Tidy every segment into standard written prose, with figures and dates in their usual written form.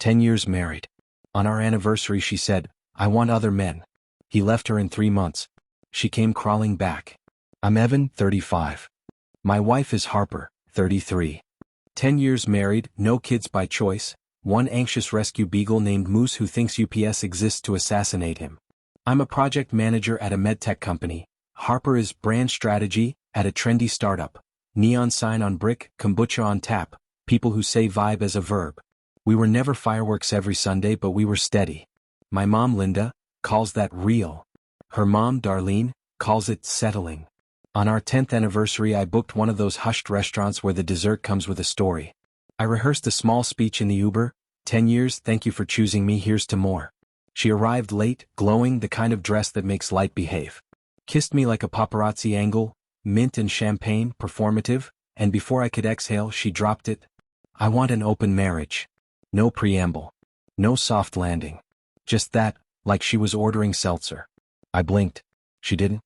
10 years married. On our anniversary she said, "I want other men." He left her in 3 months. She came crawling back. I'm Evan, 35. My wife is Harper, 33. 10 years married, no kids by choice, one anxious rescue beagle named Moose who thinks UPS exists to assassinate him. I'm a project manager at a medtech company. Harper is brand strategy at a trendy startup. Neon sign on brick, kombucha on tap, people who say vibe as a verb. We were never fireworks every Sunday, but we were steady. My mom, Linda, calls that real. Her mom, Darlene, calls it settling. On our 10th anniversary I booked one of those hushed restaurants where the dessert comes with a story. I rehearsed a small speech in the Uber. 10 years, thank you for choosing me, here's to more. She arrived late, glowing, the kind of dress that makes light behave. Kissed me like a paparazzi angle, mint and champagne, performative, and before I could exhale she dropped it. I want an open marriage. No preamble. No soft landing. Just that, like she was ordering seltzer. I blinked. She didn't.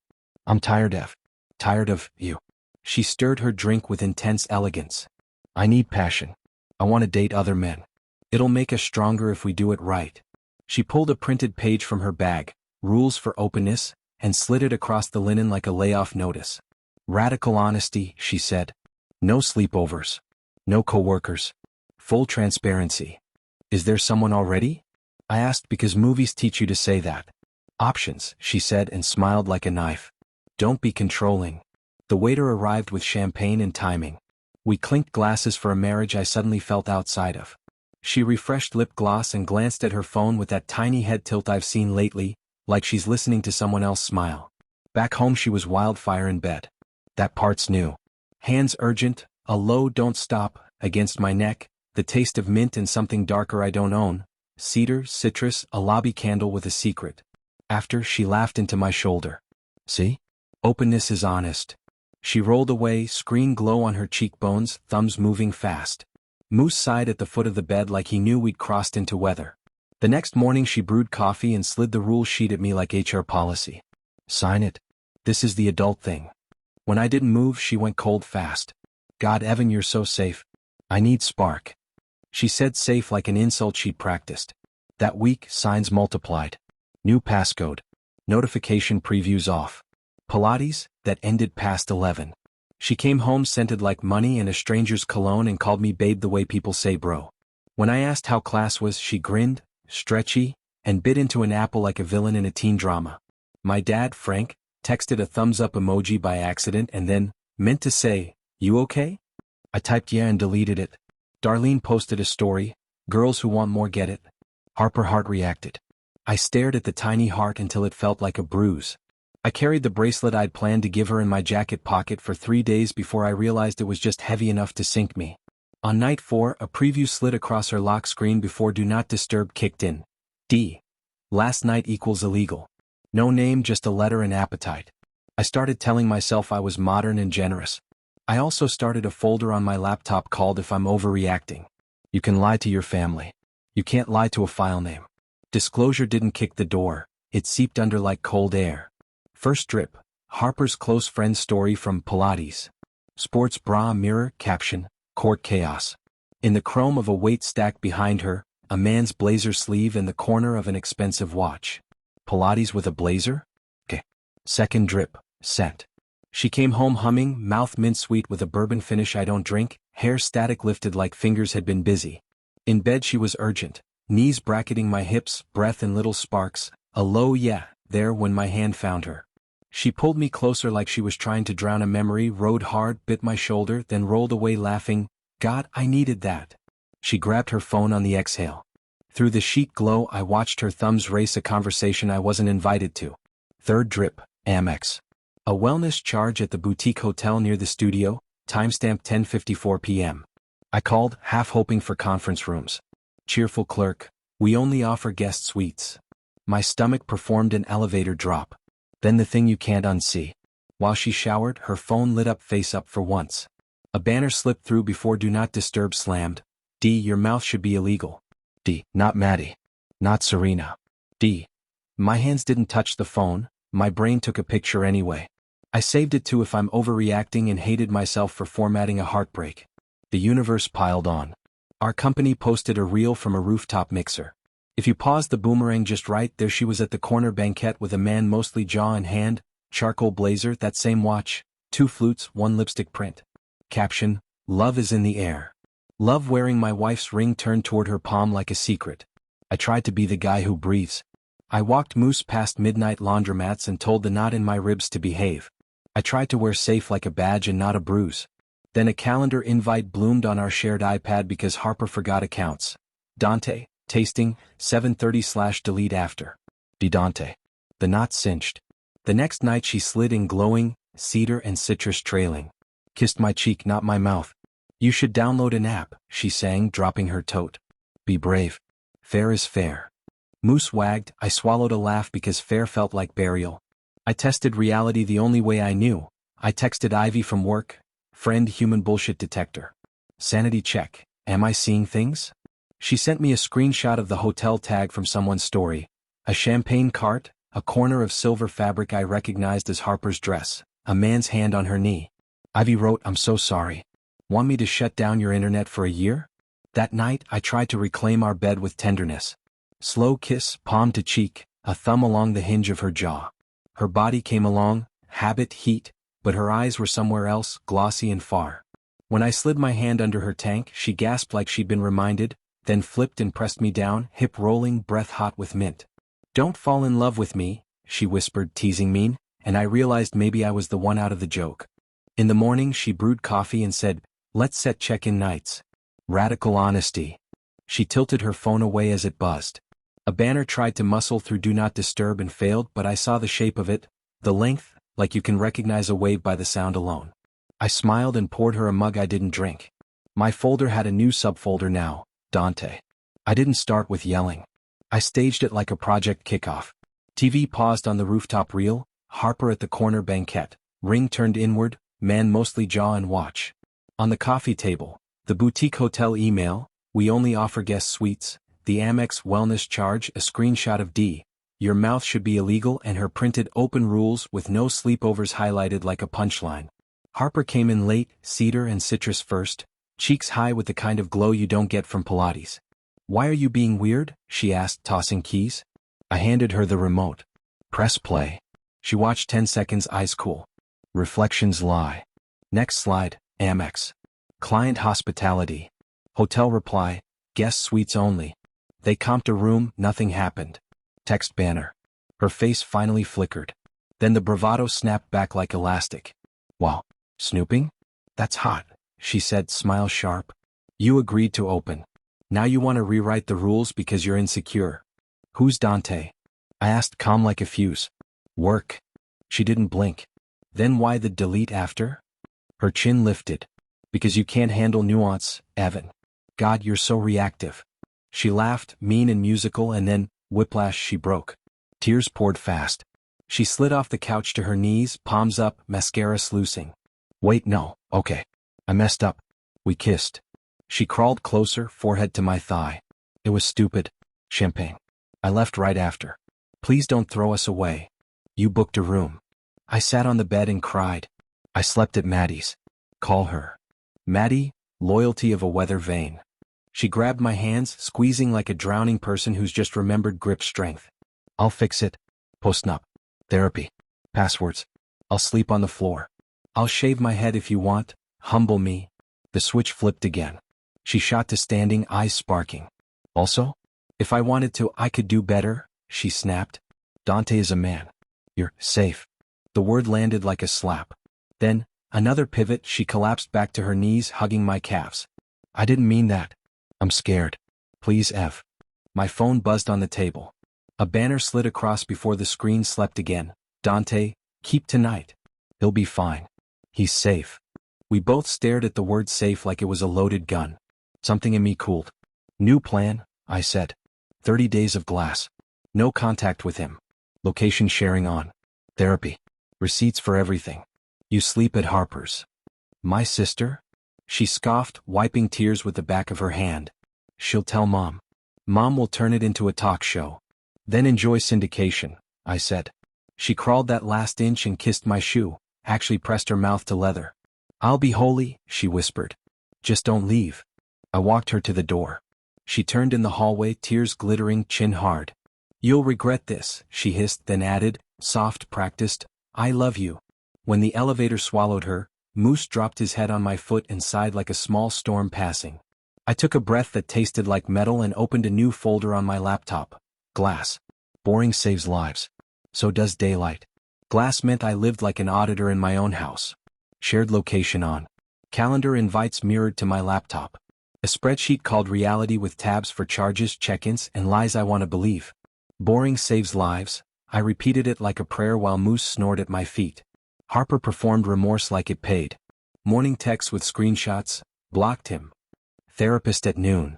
I'm tired of you. She stirred her drink with intense elegance. I need passion. I want to date other men. It'll make us stronger if we do it right. She pulled a printed page from her bag, rules for openness, and slid it across the linen like a layoff notice. Radical honesty, she said. No sleepovers. No coworkers. Full transparency. Is there someone already? I asked because movies teach you to say that. Options, she said and smiled like a knife. Don't be controlling. The waiter arrived with champagne and timing. We clinked glasses for a marriage I suddenly felt outside of. She refreshed lip gloss and glanced at her phone with that tiny head tilt I've seen lately, like she's listening to someone else smile. Back home she was wildfire in bed. That part's new. Hands urgent, a low don't stop, against my neck, the taste of mint and something darker I don't own, cedar, citrus, a lobby candle with a secret. After, she laughed into my shoulder. See? Openness is honest. She rolled away, screen glow on her cheekbones, thumbs moving fast. Moose sighed at the foot of the bed like he knew we'd crossed into weather. The next morning she brewed coffee and slid the rule sheet at me like HR policy. Sign it. This is the adult thing. When I didn't move she went cold fast. God, Evan, you're so safe. I need spark. She said safe like an insult she'd practiced. That week, signs multiplied. New passcode. Notification previews off. Pilates, that ended past 11. She came home scented like money and a stranger's cologne and called me babe the way people say bro. When I asked how class was, she grinned, stretchy, and bit into an apple like a villain in a teen drama. My dad, Frank, texted a thumbs up emoji by accident and then, meant to say, "You okay?" I typed yeah and deleted it. Darlene posted a story, "Girls who want more get it." Harper heart reacted. I stared at the tiny heart until it felt like a bruise. I carried the bracelet I'd planned to give her in my jacket pocket for 3 days before I realized it was just heavy enough to sink me. On night 4, a preview slid across her lock screen before Do Not Disturb kicked in. D. Last night equals illegal. No name, just a letter and appetite. I started telling myself I was modern and generous. I also started a folder on my laptop called If I'm Overreacting. You can lie to your family. You can't lie to a file name. Disclosure didn't kick the door, it seeped under like cold air. First drip, Harper's close friend story from Pilates. Sports bra mirror, caption, court chaos. In the chrome of a weight stack behind her, a man's blazer sleeve and the corner of an expensive watch. Pilates with a blazer? Okay. Second drip, scent. She came home humming, mouth mint sweet with a bourbon finish I don't drink, hair static lifted like fingers had been busy. In bed she was urgent, knees bracketing my hips, breath in little sparks, a low yeah, there when my hand found her. She pulled me closer like she was trying to drown a memory, rode hard, bit my shoulder, then rolled away laughing, God, I needed that. She grabbed her phone on the exhale. Through the sheet glow I watched her thumbs race a conversation I wasn't invited to. Third drip, Amex. A wellness charge at the boutique hotel near the studio, timestamp 10:54 p.m. I called, half hoping for conference rooms. Cheerful clerk, we only offer guest suites. My stomach performed an elevator drop. Then the thing you can't unsee. While she showered, her phone lit up face up for once. A banner slipped through before Do Not Disturb slammed. D. Your mouth should be illegal. D. Not Maddie. Not Serena. D. My hands didn't touch the phone, my brain took a picture anyway. I saved it to If I'm Overreacting and hated myself for formatting a heartbreak. The universe piled on. Our company posted a reel from a rooftop mixer. If you pause the boomerang just right, there she was at the corner banquette with a man mostly jaw in hand, charcoal blazer, that same watch, 2 flutes, 1 lipstick print. Caption, "Love is in the air." Love wearing my wife's ring turned toward her palm like a secret. I tried to be the guy who breathes. I walked Moose past midnight laundromats and told the knot in my ribs to behave. I tried to wear safe like a badge and not a bruise. Then a calendar invite bloomed on our shared iPad because Harper forgot accounts. Dante, tasting, 7:30/delete after. Dante. The knot cinched. The next night she slid in glowing, cedar and citrus trailing. Kissed my cheek, not my mouth. "You should download an app," she sang, dropping her tote. "Be brave. Fair is fair." Moose wagged. I swallowed a laugh because fair felt like burial. I tested reality the only way I knew. I texted Ivy from work. "Friend, human bullshit detector. Sanity check. Am I seeing things?" She sent me a screenshot of the hotel tag from someone's story. A champagne cart, a corner of silver fabric I recognized as Harper's dress, a man's hand on her knee. Ivy wrote, "I'm so sorry. Want me to shut down your internet for a year?" That night, I tried to reclaim our bed with tenderness. Slow kiss, palm to cheek, a thumb along the hinge of her jaw. Her body came along, habit, heat, but her eyes were somewhere else, glossy and far. When I slid my hand under her tank, she gasped like she'd been reminded, then flipped and pressed me down, hip rolling, breath hot with mint. "Don't fall in love with me," she whispered, teasing me, and I realized maybe I was the one out of the joke. In the morning, she brewed coffee and said, "Let's set check-in nights." Radical honesty. She tilted her phone away as it buzzed. A banner tried to muscle through Do Not Disturb and failed, but I saw the shape of it, the length, like you can recognize a wave by the sound alone. I smiled and poured her a mug I didn't drink. My folder had a new subfolder now, Dante. I didn't start with yelling. I staged it like a project kickoff. TV paused on the rooftop reel, Harper at the corner banquette, ring turned inward, man mostly jaw and watch. On the coffee table, the boutique hotel email, "We only offer guest suites," the Amex wellness charge, a screenshot of D. "Your mouth should be illegal," and her printed open rules with no sleepovers highlighted like a punchline. Harper came in late, cedar and citrus first, cheeks high with the kind of glow you don't get from Pilates. "Why are you being weird?" she asked, tossing keys. I handed her the remote. "Press play." She watched 10 seconds, eyes cool. Reflections lie. Next slide, Amex. Client hospitality. Hotel reply, "Guest suites only." They comped a room, nothing happened. Text banner. Her face finally flickered. Then the bravado snapped back like elastic. "Wow, snooping? That's hot," she said, smile sharp. "You agreed to open. Now you want to rewrite the rules because you're insecure." "Who's Dante?" I asked, calm like a fuse. "Work." She didn't blink. "Then why the delete after?" Her chin lifted. "Because you can't handle nuance, Evan. God, you're so reactive." She laughed, mean and musical, and then, whiplash, she broke. Tears poured fast. She slid off the couch to her knees, palms up, mascara sluicing. "Wait, no, okay. I messed up. We kissed." She crawled closer, forehead to my thigh. "It was stupid. Champagne. I left right after. Please don't throw us away. You booked a room." I sat on the bed and cried. "I slept at Maddie's." "Call her." "Maddie, loyalty of a weather vane." She grabbed my hands, squeezing like a drowning person who's just remembered grip strength. "I'll fix it. Post-nup. Therapy. Passwords. I'll sleep on the floor. I'll shave my head if you want. Humble me." The switch flipped again. She shot to standing, eyes sparking. "Also? If I wanted to, I could do better," she snapped. "Dante is a man. You're safe." The word landed like a slap. Then, another pivot, she collapsed back to her knees, hugging my calves. "I didn't mean that. I'm scared. Please, Ev." My phone buzzed on the table. A banner slid across before the screen slept again. "Dante, keep tonight. He'll be fine. He's safe." We both stared at the word safe like it was a loaded gun. Something in me cooled. "New plan," I said. 30 days of glass. No contact with him. Location sharing on. Therapy. Receipts for everything. You sleep at Harper's. "My sister?" She scoffed, wiping tears with the back of her hand. "She'll tell Mom. Mom will turn it into a talk show. Then enjoy syndication," I said. She crawled that last inch and kissed my shoe, actually pressed her mouth to leather. "I'll be holy," she whispered. "Just don't leave." I walked her to the door. She turned in the hallway, tears glittering, chin hard. "You'll regret this," she hissed, then added, soft, practiced, "I love you." When the elevator swallowed her, Moose dropped his head on my foot and sighed like a small storm passing. I took a breath that tasted like metal and opened a new folder on my laptop. Glass. Boring saves lives. So does daylight. Glass meant I lived like an auditor in my own house. Shared location on. Calendar invites mirrored to my laptop. A spreadsheet called reality with tabs for charges, check-ins, and lies I want to believe. Boring saves lives. I repeated it like a prayer while Moose snored at my feet. Harper performed remorse like it paid. Morning texts with screenshots. Blocked him. Therapist at noon.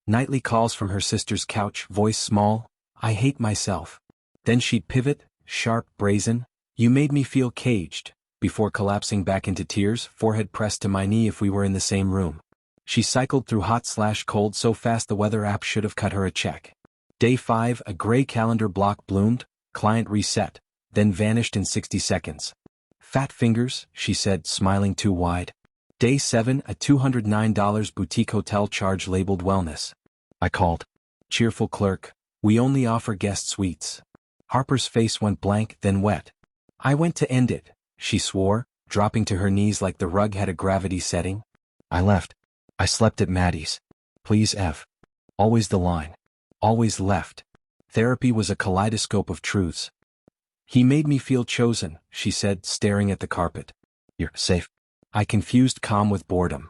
Nightly calls from her sister's couch, voice small. I hate myself. Then she'd pivot, sharp, brazen. You made me feel caged, before collapsing back into tears, forehead pressed to my knee if we were in the same room. She cycled through hot/cold so fast the weather app should have cut her a check. Day 5, a gray calendar block bloomed, client reset, then vanished in 60 seconds. Fat fingers, she said, smiling too wide. Day 7, a $209 boutique hotel charge labeled wellness. I called. Cheerful clerk, we only offer guest suites. Harper's face went blank, then wet. I went to end it, she swore, dropping to her knees like the rug had a gravity setting. I left. I slept at Maddie's. Please F. Always the line. Always left. Therapy was a kaleidoscope of truths. He made me feel chosen, she said, staring at the carpet. You're safe. I confused calm with boredom.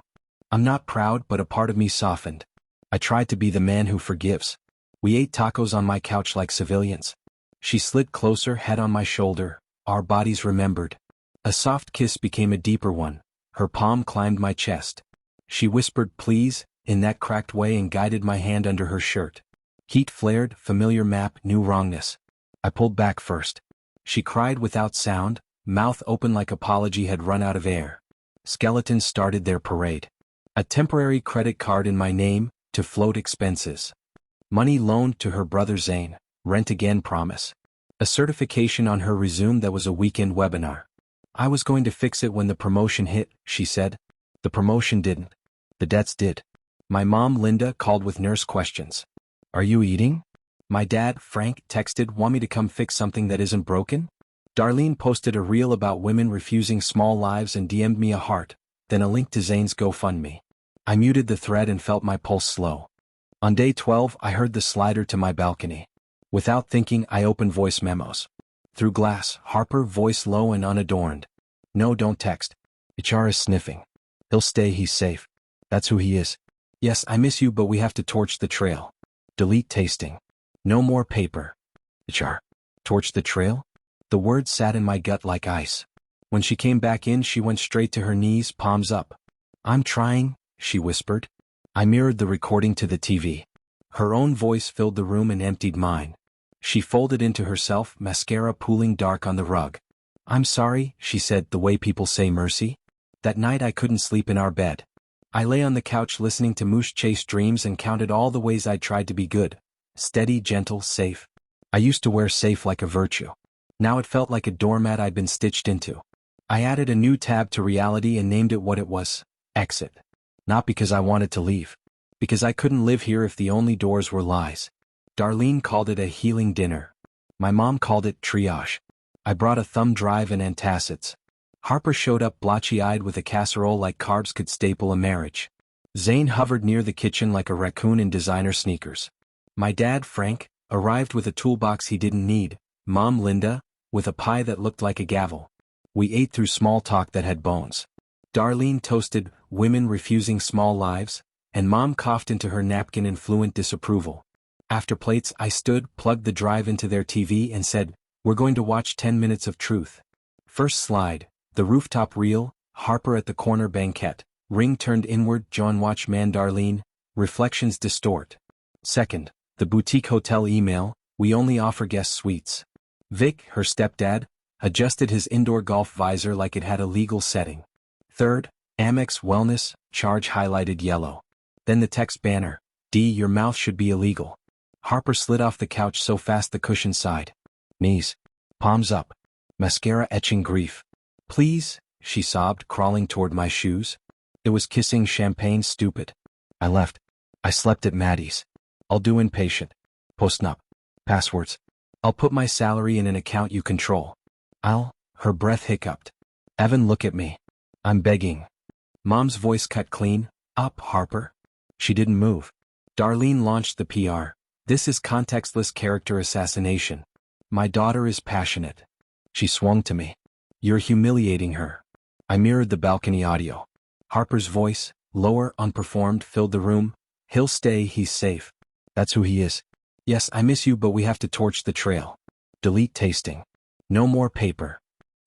I'm not proud, but a part of me softened. I tried to be the man who forgives. We ate tacos on my couch like civilians. She slid closer, head on my shoulder. Our bodies remembered. A soft kiss became a deeper one. Her palm climbed my chest. She whispered please, in that cracked way, and guided my hand under her shirt. Heat flared, familiar map, new wrongness. I pulled back first. She cried without sound, mouth open like apology had run out of air. Skeletons started their parade. A temporary credit card in my name, to float expenses. Money loaned to her brother Zane, rent again promise. A certification on her resume that was a weekend webinar. I was going to fix it when the promotion hit, she said. The promotion didn't. The debts did. My mom, Linda, called with nurse questions. Are you eating? My dad, Frank, texted, want me to come fix something that isn't broken? Darlene posted a reel about women refusing small lives and DM'd me a heart, then a link to Zane's GoFundMe. I muted the thread and felt my pulse slow. On day 12, I heard the slider to my balcony. Without thinking, I opened voice memos. Through glass, Harper, voice low and unadorned. No, don't text. HR is sniffing. He'll stay, he's safe. That's who he is. Yes, I miss you, but we have to torch the trail. Delete tasting. No more paper. HR. Torch the trail? The words sat in my gut like ice. When she came back in, she went straight to her knees, palms up. I'm trying, she whispered. I mirrored the recording to the TV. Her own voice filled the room and emptied mine. She folded into herself, mascara pooling dark on the rug. I'm sorry, she said, the way people say mercy. That night I couldn't sleep in our bed. I lay on the couch listening to Moose chase dreams and counted all the ways I tried to be good. Steady, gentle, safe. I used to wear safe like a virtue. Now it felt like a doormat I'd been stitched into. I added a new tab to reality and named it what it was, exit. Not because I wanted to leave. Because I couldn't live here if the only doors were lies. Darlene called it a healing dinner. My mom called it triage. I brought a thumb drive and antacids. Harper showed up blotchy-eyed with a casserole like carbs could staple a marriage. Zane hovered near the kitchen like a raccoon in designer sneakers. My dad, Frank, arrived with a toolbox he didn't need. Mom, Linda, with a pie that looked like a gavel. We ate through small talk that had bones. Darlene toasted, women refusing small lives, and Mom coughed into her napkin in fluent disapproval. After plates, I stood, plugged the drive into their TV and said, we're going to watch 10 minutes of truth. First slide, the rooftop reel, Harper at the corner banquette, ring turned inward, John watch man Darlene, reflections distort. Second, the boutique hotel email, we only offer guest suites. Vic, her stepdad, adjusted his indoor golf visor like it had a legal setting. Third, Amex Wellness, charge highlighted yellow. Then the text banner, D, your mouth should be illegal. Harper slid off the couch so fast the cushion sighed. Knees. Palms up. Mascara etching grief. Please, she sobbed, crawling toward my shoes. It was kissing champagne stupid. I left. I slept at Maddie's. I'll do inpatient. Postnup. Passwords. I'll put my salary in an account you control. Her breath hiccuped. Evan, look at me. I'm begging. Mom's voice cut clean. Up, Harper. She didn't move. Darlene launched the PR. This is contextless character assassination. My daughter is passionate. She swung to me. You're humiliating her. I mirrored the balcony audio. Harper's voice, lower, unperformed, filled the room. He'll stay, he's safe. That's who he is. Yes, I miss you, but we have to torch the trail. Delete tasting. No more paper.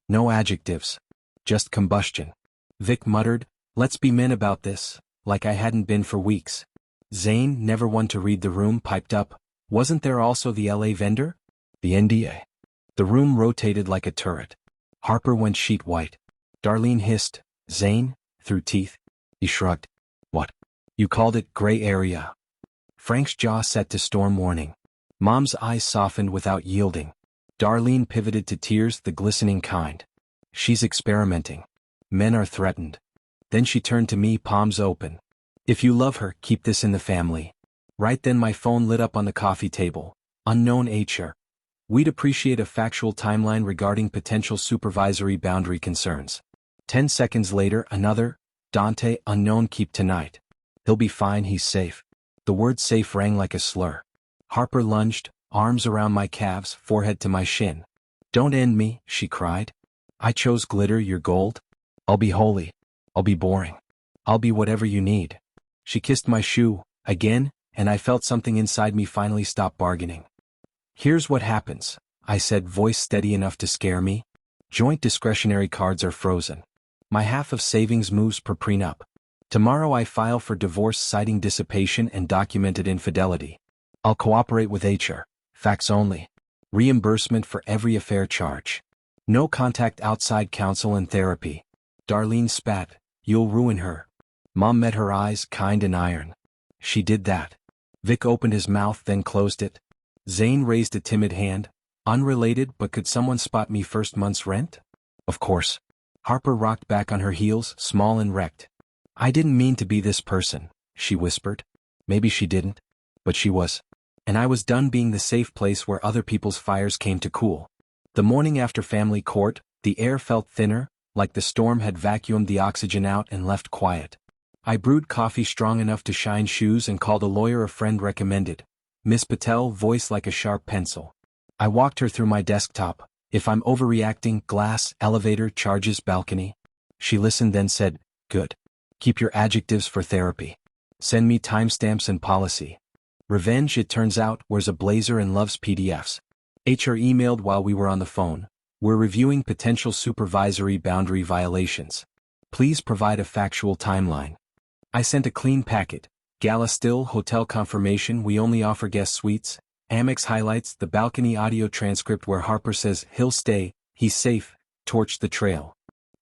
No adjectives. Just combustion. Vic muttered, let's be men about this, like I hadn't been for weeks. Zane, never one to read the room, piped up, wasn't there also the LA vendor? The NDA. The room rotated like a turret. Harper went sheet white. Darlene hissed, Zane, through teeth. He shrugged. What? You called it gray area. Frank's jaw set to storm warning. Mom's eyes softened without yielding. Darlene pivoted to tears, the glistening kind. She's experimenting. Men are threatened. Then she turned to me, palms open. If you love her, keep this in the family. Right then my phone lit up on the coffee table. Unknown HR. We'd appreciate a factual timeline regarding potential supervisory boundary concerns. 10 seconds later, another. Dante, unknown, keep tonight. He'll be fine, he's safe. The word safe rang like a slur. Harper lunged, arms around my calves, forehead to my shin. Don't end me, she cried. I chose glitter, you're gold. I'll be holy. I'll be boring. I'll be whatever you need. She kissed my shoe, again, and I felt something inside me finally stop bargaining. Here's what happens, I said, voice steady enough to scare me. Joint discretionary cards are frozen. My half of savings moves per prenup. Tomorrow I file for divorce citing dissipation and documented infidelity. I'll cooperate with HR. Facts only. Reimbursement for every affair charge. No contact outside counsel and therapy. Darlene spat. You'll ruin her. Mom met her eyes, kind and iron. She did that. Vic opened his mouth, then closed it. Zane raised a timid hand. Unrelated, but could someone spot me first month's rent? Of course. Harper rocked back on her heels, small and wrecked. I didn't mean to be this person, she whispered. Maybe she didn't, but she was. And I was done being the safe place where other people's fires came to cool. The morning after family court, the air felt thinner, like the storm had vacuumed the oxygen out and left quiet. I brewed coffee strong enough to shine shoes and called a lawyer a friend recommended. Miss Patel, voice like a sharp pencil. I walked her through my desktop. If I'm overreacting, glass, elevator, charges, balcony. She listened, then said, good. Keep your adjectives for therapy. Send me timestamps and policy. Revenge, it turns out, wears a blazer and loves PDFs. HR emailed while we were on the phone. We're reviewing potential supervisory boundary violations. Please provide a factual timeline. I sent a clean packet. Gala still, hotel confirmation, we only offer guest suites. Amex highlights, the balcony audio transcript where Harper says, he'll stay, he's safe, torch the trail.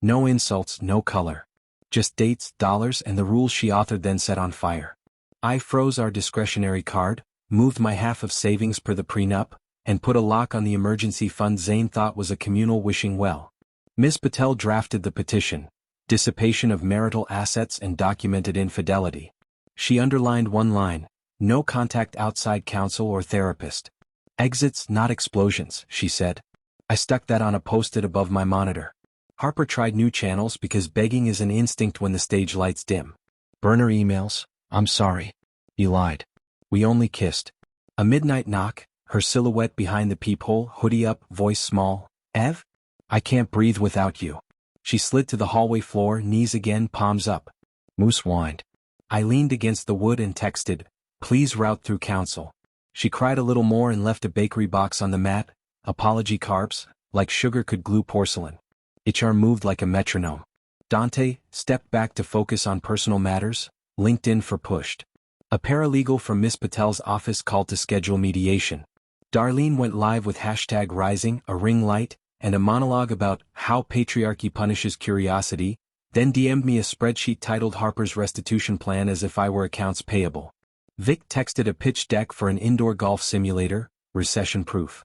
No insults, no color. Just dates, dollars, and the rules she authored, then set on fire. I froze our discretionary card, moved my half of savings per the prenup, and put a lock on the emergency fund Zane thought was a communal wishing well. Ms. Patel drafted the petition. Dissipation of marital assets and documented infidelity. She underlined one line. No contact outside counsel or therapist. Exits, not explosions, she said. I stuck that on a post-it above my monitor. Harper tried new channels because begging is an instinct when the stage lights dim. Burner emails. I'm sorry. You lied. We only kissed. A midnight knock, her silhouette behind the peephole, hoodie up, voice small. Ev? I can't breathe without you. She slid to the hallway floor, knees again, palms up. Moose whined. I leaned against the wood and texted, please route through counsel. She cried a little more and left a bakery box on the mat. Apology carbs, like sugar could glue porcelain. HR moved like a metronome. Dante stepped back to focus on personal matters. LinkedIn for pushed. A paralegal from Miss Patel's office called to schedule mediation. Darlene went live with #rising, a ring light, and a monologue about how patriarchy punishes curiosity, then DM'd me a spreadsheet titled Harper's Restitution Plan as if I were accounts payable. Vic texted a pitch deck for an indoor golf simulator, recession-proof.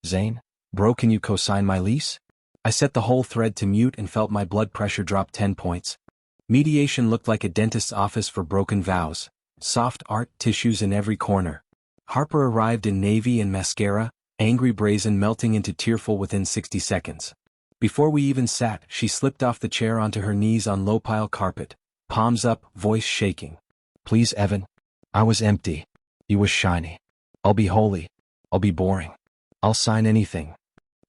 Zane, bro, can you co-sign my lease? I set the whole thread to mute and felt my blood pressure drop 10 points. Mediation looked like a dentist's office for broken vows. Soft art tissues in every corner. Harper arrived in navy and mascara, angry brazen melting into tearful within 60 seconds. Before we even sat, she slipped off the chair onto her knees on low-pile carpet, palms up, voice shaking. Please, Evan. I was empty. You was shiny. I'll be holy. I'll be boring. I'll sign anything.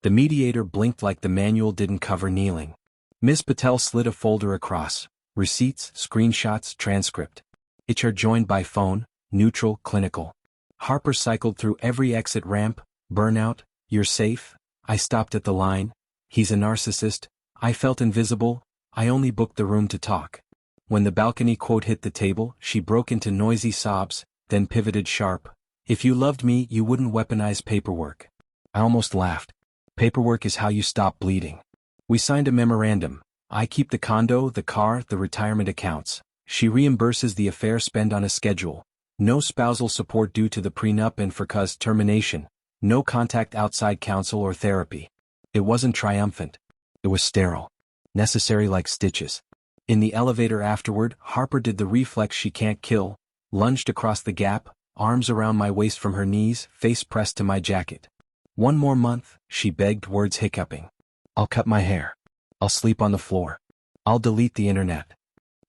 The mediator blinked like the manual didn't cover kneeling. Ms. Patel slid a folder across. Receipts, screenshots, transcript. HR joined by phone, neutral, clinical. Harper cycled through every exit ramp. Burnout, you're safe. I stopped at the line. He's a narcissist. I felt invisible. I only booked the room to talk. When the balcony quote hit the table, she broke into noisy sobs, then pivoted sharp. If you loved me, you wouldn't weaponize paperwork. I almost laughed. Paperwork is how you stop bleeding. We signed a memorandum. I keep the condo, the car, the retirement accounts. She reimburses the affair spend on a schedule. No spousal support due to the prenup and for cause termination. No contact outside counsel or therapy. It wasn't triumphant. It was sterile. Necessary like stitches. In the elevator afterward, Harper did the reflex she can't kill, lunged across the gap, arms around my waist from her knees, face pressed to my jacket. One more month, she begged, words hiccuping. I'll cut my hair. I'll sleep on the floor. I'll delete the internet.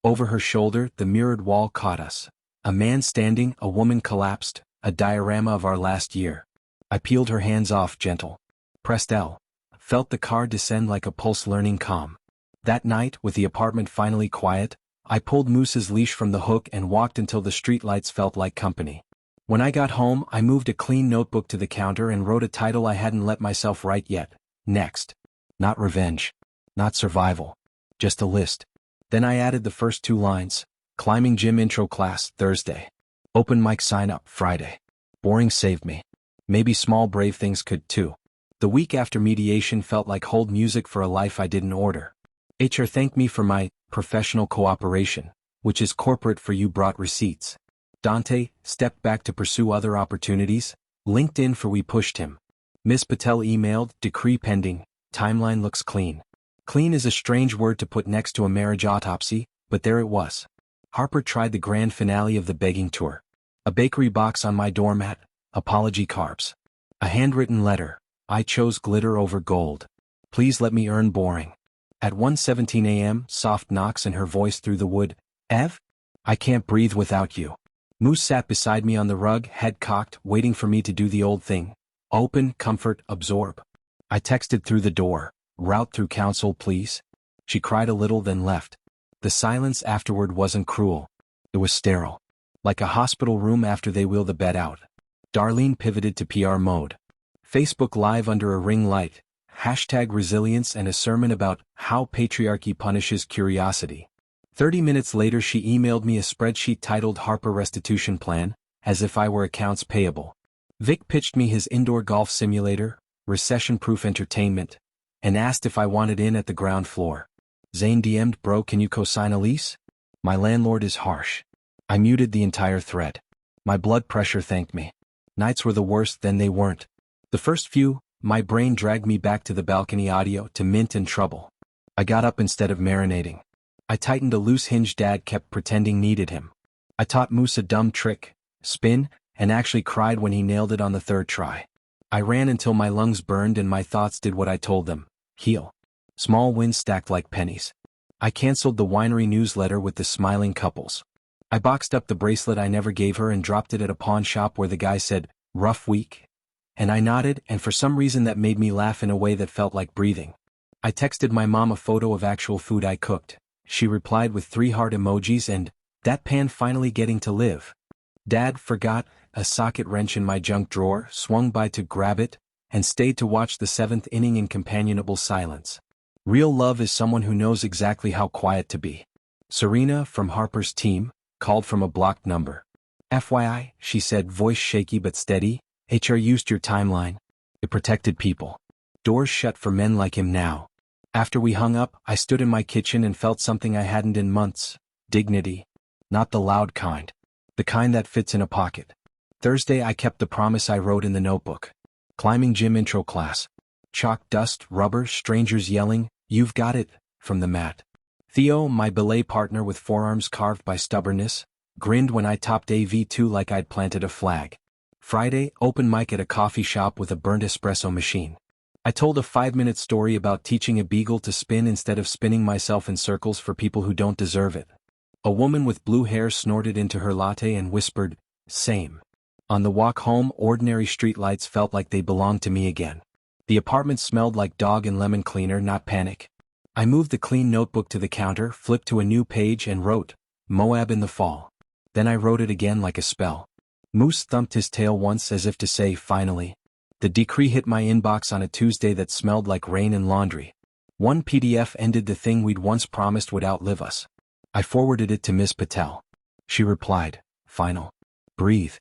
Over her shoulder, the mirrored wall caught us. A man standing, a woman collapsed, a diorama of our last year. I peeled her hands off, gentle. Pressed L. Felt the car descend like a pulse, learning calm. That night, with the apartment finally quiet, I pulled Moose's leash from the hook and walked until the streetlights felt like company. When I got home, I moved a clean notebook to the counter and wrote a title I hadn't let myself write yet. Next. Not revenge. Not survival. Just a list. Then I added the first 2 lines. Climbing gym intro class, Thursday. Open mic sign up, Friday. Boring saved me. Maybe small brave things could too. The week after mediation felt like hold music for a life I didn't order. HR thanked me for my professional cooperation, which is corporate for you brought receipts. Dante stepped back to pursue other opportunities. LinkedIn for we pushed him. Ms. Patel emailed, decree pending, timeline looks clean. Clean is a strange word to put next to a marriage autopsy, but there it was. Harper tried the grand finale of the begging tour. A bakery box on my doormat, apology carbs. A handwritten letter, I chose glitter over gold. Please let me earn boring. At 1:17 a.m., soft knocks and her voice through the wood. Ev? I can't breathe without you. Moose sat beside me on the rug, head cocked, waiting for me to do the old thing. Open, comfort, absorb. I texted through the door. Route through counsel, please. She cried a little, then left. The silence afterward wasn't cruel. It was sterile. Like a hospital room after they wheel the bed out. Darlene pivoted to PR mode. Facebook Live under a ring light. #resilience and a sermon about how patriarchy punishes curiosity. 30 minutes later she emailed me a spreadsheet titled Harper Restitution Plan, as if I were accounts payable. Vic pitched me his indoor golf simulator, recession-proof entertainment, and asked if I wanted in at the ground floor. Zane DM'd, bro, can you co-sign a lease? My landlord is harsh. I muted the entire thread. My blood pressure thanked me. Nights were the worst, then they weren't. The first few, my brain dragged me back to the balcony audio, to Mint and Trouble. I got up instead of marinating. I tightened a loose hinge Dad kept pretending needed him. I taught Moose a dumb trick, spin, and actually cried when he nailed it on the 3rd try. I ran until my lungs burned and my thoughts did what I told them. Heal. Small wins stacked like pennies. I canceled the winery newsletter with the smiling couples. I boxed up the bracelet I never gave her and dropped it at a pawn shop where the guy said, rough week? And I nodded, and for some reason that made me laugh in a way that felt like breathing. I texted my mom a photo of actual food I cooked. She replied with 3 heart emojis and, that pan finally getting to live. Dad forgot a socket wrench in my junk drawer, swung by to grab it, and stayed to watch the 7th inning in companionable silence. Real love is someone who knows exactly how quiet to be. Serena, from Harper's team, called from a blocked number. FYI, she said, voice shaky but steady, HR used your timeline. It protected people. Doors shut for men like him now. After we hung up, I stood in my kitchen and felt something I hadn't in months. Dignity. Not the loud kind. The kind that fits in a pocket. Thursday I kept the promise I wrote in the notebook. Climbing gym intro class. Chalk, dust, rubber, strangers yelling, you've got it, from the mat. Theo, my belay partner with forearms carved by stubbornness, grinned when I topped AV2 like I'd planted a flag. Friday, open mic at a coffee shop with a burnt espresso machine. I told a 5-minute story about teaching a beagle to spin instead of spinning myself in circles for people who don't deserve it. A woman with blue hair snorted into her latte and whispered, "Same." On the walk home, ordinary streetlights felt like they belonged to me again. The apartment smelled like dog and lemon cleaner, not panic. I moved the clean notebook to the counter, flipped to a new page and wrote, "Moab in the fall." Then I wrote it again like a spell. Moose thumped his tail once as if to say, finally. The decree hit my inbox on a Tuesday that smelled like rain and laundry. One PDF ended the thing we'd once promised would outlive us. I forwarded it to Miss Patel. She replied, "Final. Breathe."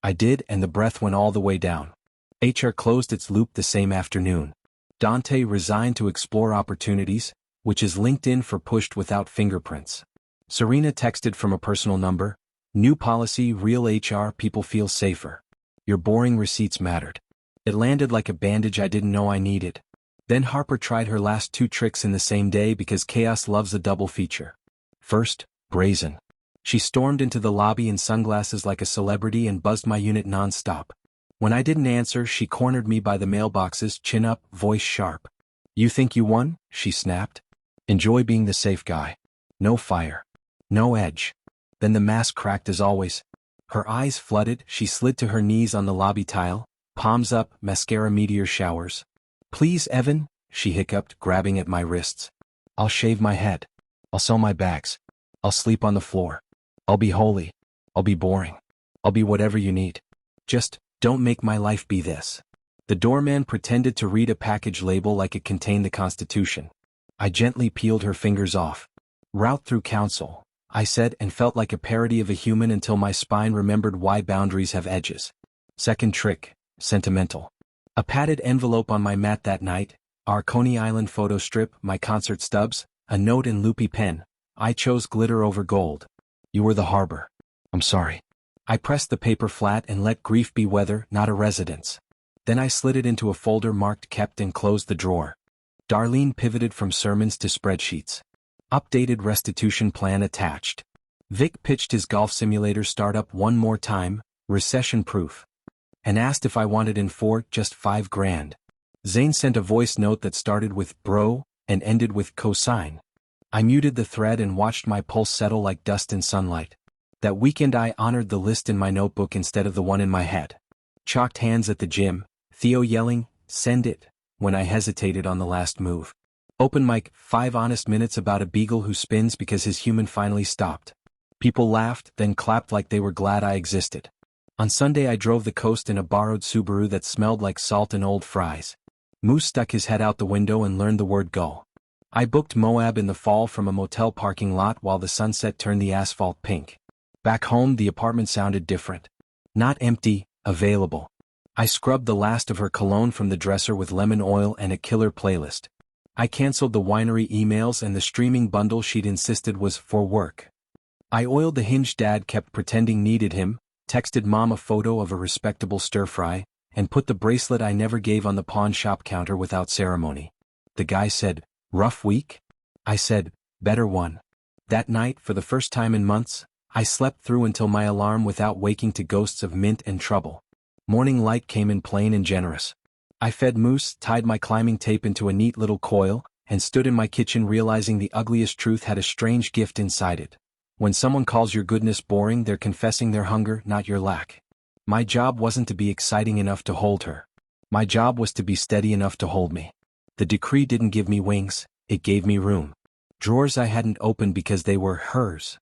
I did, and the breath went all the way down. HR closed its loop the same afternoon. Dante resigned to explore opportunities, which is LinkedIn for pushed without fingerprints. Serena texted from a personal number, "New policy, real HR people feel safer. Your boring receipts mattered." It landed like a bandage I didn't know I needed. Then Harper tried her last 2 tricks in the same day because chaos loves a double feature. First, brazen. She stormed into the lobby in sunglasses like a celebrity and buzzed my unit non-stop. When I didn't answer, she cornered me by the mailboxes, chin up, voice sharp. "You think you won?" she snapped. "Enjoy being the safe guy. No fire. No edge." Then the mask cracked as always. Her eyes flooded, she slid to her knees on the lobby tile, palms up, mascara meteor showers. "Please, Evan," she hiccuped, grabbing at my wrists. "I'll shave my head. I'll sell my bags. I'll sleep on the floor. I'll be holy. I'll be boring. I'll be whatever you need. Just don't make my life be this." The doorman pretended to read a package label like it contained the Constitution. I gently peeled her fingers off. "Route through council," I said, and felt like a parody of a human until my spine remembered why boundaries have edges. Second trick, sentimental. A padded envelope on my mat that night, our Coney Island photo strip, my concert stubs, a note and loopy pen. I chose glitter over gold. "You were the harbor. I'm sorry." I pressed the paper flat and let grief be weather, not a residence. Then I slid it into a folder marked kept and closed the drawer. Darlene pivoted from sermons to spreadsheets. Updated restitution plan attached. Vic pitched his golf simulator startup one more time, recession-proof, and asked if I wanted in for just $5,000. Zane sent a voice note that started with "bro" and ended with "cosign." I muted the thread and watched my pulse settle like dust in sunlight. That weekend I honored the list in my notebook instead of the one in my head. Chalked hands at the gym, Theo yelling, "Send it," when I hesitated on the last move. Open mic, 5 honest minutes about a beagle who spins because his human finally stopped. People laughed, then clapped like they were glad I existed. On Sunday I drove the coast in a borrowed Subaru that smelled like salt and old fries. Moose stuck his head out the window and learned the word go. I booked Moab in the fall from a motel parking lot while the sunset turned the asphalt pink. Back home the apartment sounded different. Not empty, available. I scrubbed the last of her cologne from the dresser with lemon oil and a killer playlist. I canceled the winery emails and the streaming bundle she'd insisted was for work. I oiled the Hinge dad kept pretending needed him, texted mom a photo of a respectable stir-fry, and put the bracelet I never gave on the pawn shop counter without ceremony. The guy said, "Rough week?" I said, "Better one." That night, for the first time in months, I slept through until my alarm without waking to ghosts of mint and trouble. Morning light came in plain and generous. I fed Moose, tied my climbing tape into a neat little coil, and stood in my kitchen realizing the ugliest truth had a strange gift inside it. When someone calls your goodness boring, they're confessing their hunger, not your lack. My job wasn't to be exciting enough to hold her. My job was to be steady enough to hold me. The decree didn't give me wings, it gave me room. Drawers I hadn't opened because they were hers.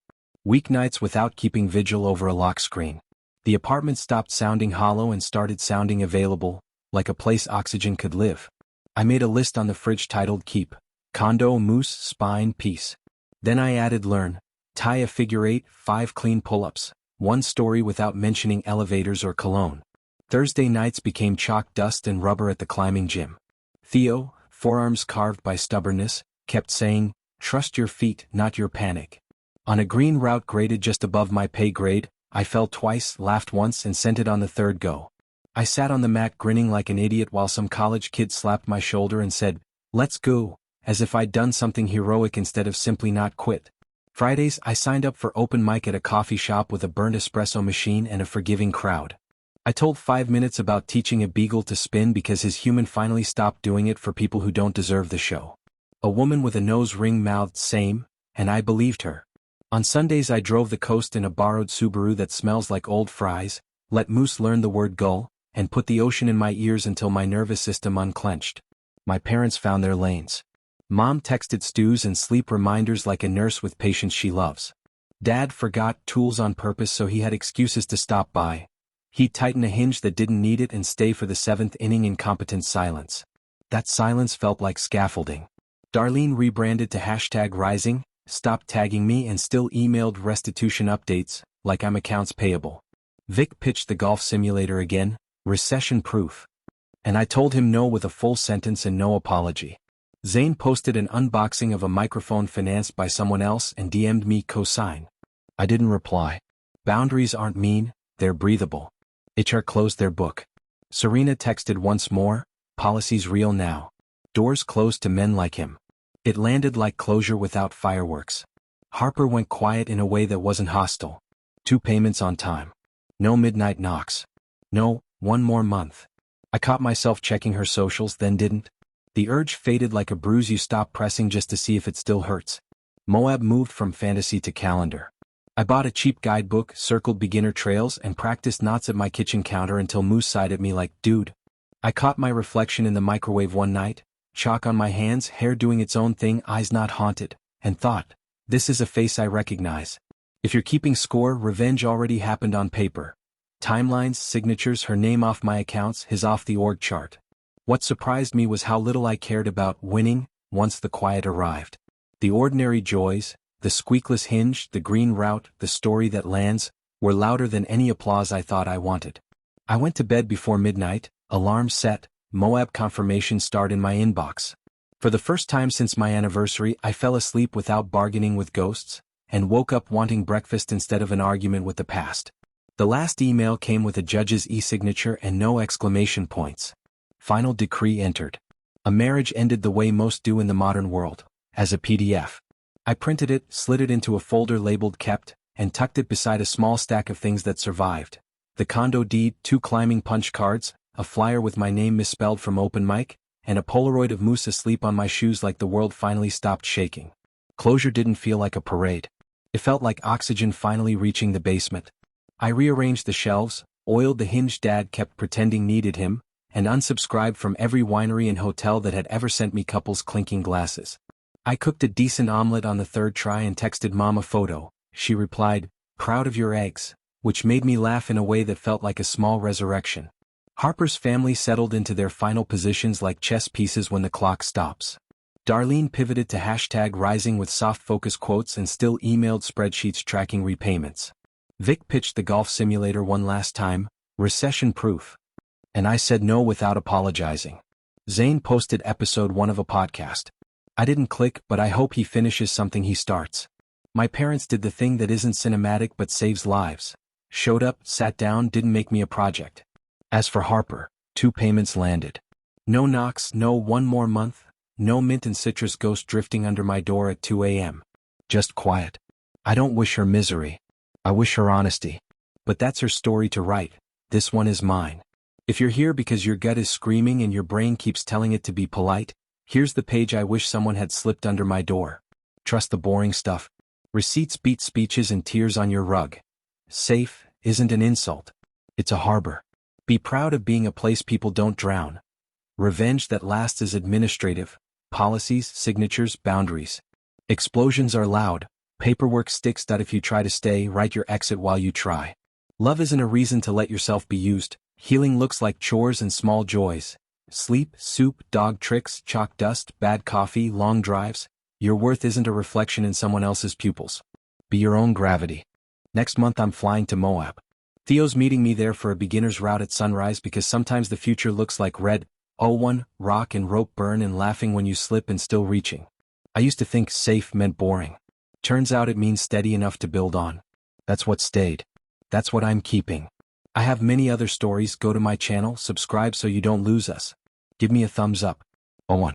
Weeknights without keeping vigil over a lock screen. The apartment stopped sounding hollow and started sounding available, like a place oxygen could live. I made a list on the fridge titled Keep, Condo, Moose, Spine, Peace. Then I added Learn, tie a figure 8, 5 clean pull-ups, 1 story without mentioning elevators or cologne. Thursday nights became chalk dust and rubber at the climbing gym. Theo, forearms carved by stubbornness, kept saying, "Trust your feet, not your panic." On a green route graded just above my pay grade, I fell twice, laughed once and sent it on the third go. I sat on the mat grinning like an idiot while some college kid slapped my shoulder and said, "Let's go," as if I'd done something heroic instead of simply not quit. Fridays, I signed up for open mic at a coffee shop with a burnt espresso machine and a forgiving crowd. I told 5 minutes about teaching a beagle to spin because his human finally stopped doing it for people who don't deserve the show. A woman with a nose ring mouthed same, and I believed her. On Sundays I drove the coast in a borrowed Subaru that smells like old fries, let Moose learn the word gull, and put the ocean in my ears until my nervous system unclenched. My parents found their lanes. Mom texted stews and sleep reminders like a nurse with patients she loves. Dad forgot tools on purpose so he had excuses to stop by. He'd tighten a hinge that didn't need it and stay for the 7th inning in competent silence. That silence felt like scaffolding. Darlene rebranded to #rising, stopped tagging me and still emailed restitution updates, like I'm accounts payable. Vic pitched the golf simulator again, recession-proof. And I told him no with a full sentence and no apology. Zane posted an unboxing of a microphone financed by someone else and DM'd me cosign. I didn't reply. Boundaries aren't mean, they're breathable. HR closed their book. Serena texted once more, policy's real now. Doors closed to men like him. It landed like closure without fireworks. Harper went quiet in a way that wasn't hostile. 2 payments on time. No midnight knocks. No, 1 more month. I caught myself checking her socials, then didn't. The urge faded like a bruise you stop pressing just to see if it still hurts. Moab moved from fantasy to calendar. I bought a cheap guidebook, circled beginner trails, and practiced knots at my kitchen counter until Moose sighed at me like, dude. I caught my reflection in the microwave one night, chalk on my hands, hair doing its own thing, eyes not haunted, and thought, this is a face I recognize. If you're keeping score, revenge already happened on paper. Timelines, signatures, her name off my accounts, his off the org chart. What surprised me was how little I cared about winning once the quiet arrived. The ordinary joys, the squeakless hinge, the green route, the story that lands, were louder than any applause I thought I wanted. I went to bed before midnight, alarm set, Moab confirmation starred in my inbox. For the first time since my anniversary, I fell asleep without bargaining with ghosts, and woke up wanting breakfast instead of an argument with the past. The last email came with a judge's e-signature and no exclamation points. Final decree entered. A marriage ended the way most do in the modern world, as a PDF. I printed it, slid it into a folder labeled kept, and tucked it beside a small stack of things that survived. The condo deed, 2 climbing punch cards, a flyer with my name misspelled from open mic, and a Polaroid of Moose asleep on my shoes like the world finally stopped shaking. Closure didn't feel like a parade. It felt like oxygen finally reaching the basement. I rearranged the shelves, oiled the hinge Dad kept pretending needed him, and unsubscribed from every winery and hotel that had ever sent me couples clinking glasses. I cooked a decent omelet on the 3rd try and texted Mom a photo. She replied, proud of your eggs, which made me laugh in a way that felt like a small resurrection. Harper's family settled into their final positions like chess pieces when the clock stops. Darlene pivoted to #rising with soft focus quotes and still emailed spreadsheets tracking repayments. Vic pitched the golf simulator one last time, recession-proof. And I said no without apologizing. Zane posted episode 1 of a podcast. I didn't click, but I hope he finishes something he starts. My parents did the thing that isn't cinematic but saves lives. Showed up, sat down, didn't make me a project. As for Harper, 2 payments landed. No knocks, no 1 more month, no mint and citrus ghost drifting under my door at 2 a.m. Just quiet. I don't wish her misery. I wish her honesty. But that's her story to write. This one is mine. If you're here because your gut is screaming and your brain keeps telling it to be polite, here's the page I wish someone had slipped under my door. Trust the boring stuff. Receipts beat speeches and tears on your rug. Safe isn't an insult. It's a harbor. Be proud of being a place people don't drown. Revenge that lasts is administrative. Policies, signatures, boundaries. Explosions are loud. Paperwork sticks that if you try to stay, write your exit while you try. Love isn't a reason to let yourself be used. Healing looks like chores and small joys. Sleep, soup, dog tricks, chalk dust, bad coffee, long drives. Your worth isn't a reflection in someone else's pupils. Be your own gravity. Next month I'm flying to Moab. Theo's meeting me there for a beginner's route at sunrise because sometimes the future looks like red, 01, rock and rope burn and laughing when you slip and still reaching. I used to think safe meant boring. Turns out it means steady enough to build on. That's what stayed. That's what I'm keeping. I have many other stories. Go to my channel, subscribe so you don't lose us. Give me a thumbs up. 01.